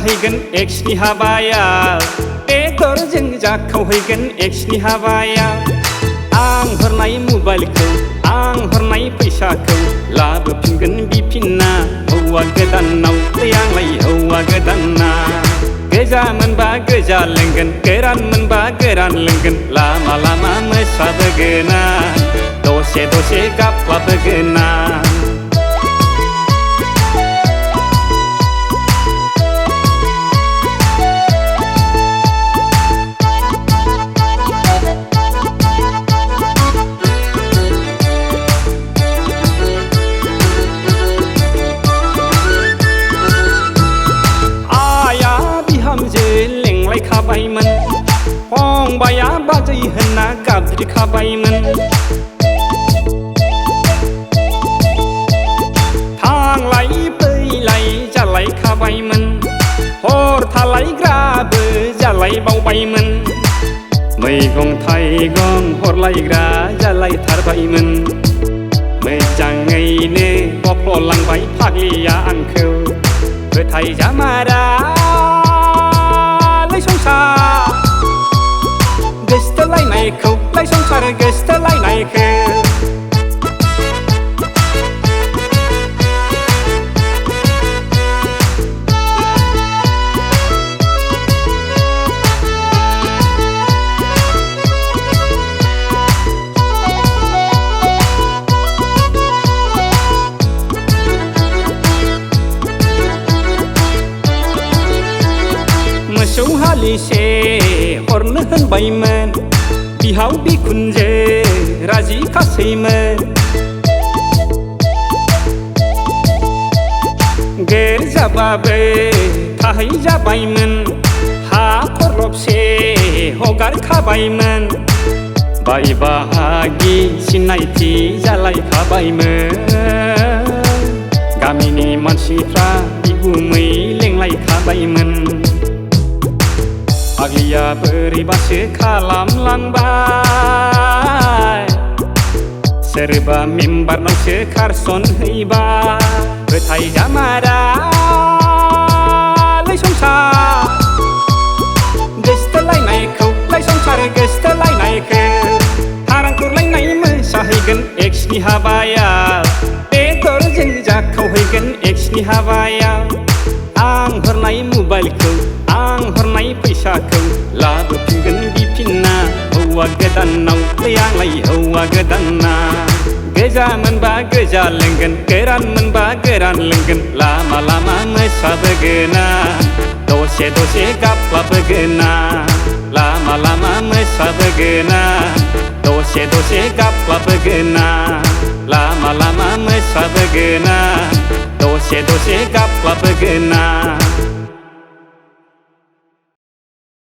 मोसाहैगोन एक्सनि हाबायाव बेदरजों जाखावहैगोन एक्सनि हाबायाव आं हरनाय मबाइलखौ आं हरनाय फैसाखौ लाबोफिनगोन बिफिनना हौवा गोदानाव आंलाय हौवा गोदाना गोजा मोनबा गोजा लोंगोन गोरान मोनबा गोरान लोंगोन लामा लामा मोसाबोगोन आं दसे दसे गाबफ्लाबोगोन आं खाबायमोन फंबाया बाजै होनना गाबज्रिखाबायमोन थांलाय फैलाय जालायखाबायमोन हर थालायग्राबो जालायबावबायमोन मैगं थाइगं हरलायग्रा जालायथारबायमोन मोजाङैनो बख्ल'लांबाय फाग्लिया आंखौ फोथायजामारा संसार गोसथोलायनायखौ संसार गोसथोलायनायखौ मोसौ हालिसे हरनो होनबायमोन बिहाव बिखुनजो राजि खासैमोन गेर जाबाबो थाहैजाबायमोन हा खरलबसे हगारखाबायमोन बाय बाहागि सिनायथि जालायखाबायमोन गामिनि मानसिफ्रा बिगुमै लेंलायखाबायमोन फाग्लिया बोरैबासो खालामलांबाय सोरबा मेम्बारनावसो खारसन हैबाय फोथायजामारालै संसार गोसथोलायनायखौ संसार गोसथोलायनायखौ हारां खुरलायनाय मोसाहैगोन एक्सनि हाबायाव बेदरजों जाखावहैगोन एक्सनि हाबायाव आं हरनाय मबाइलखौ आं हरनाय फैसाखौ लाबोफिनगोन बिफिनना हौवा गोदानाव आंलाय हौवा गोदाना गोजा मोनबा गोजा लोंगोन गोरान मोनबा गोरान लोंगोन लामा लामा मोसाबोगोन आं दसे दसे गाबफ्लाबोगोन आं लामा लामा मोसाबोगोन आं दसे दसे गाबफ्लाबोगोन आं लामा लामा मोसाबोगोन आं दसे दसे गाबफ्लाबोगोन आं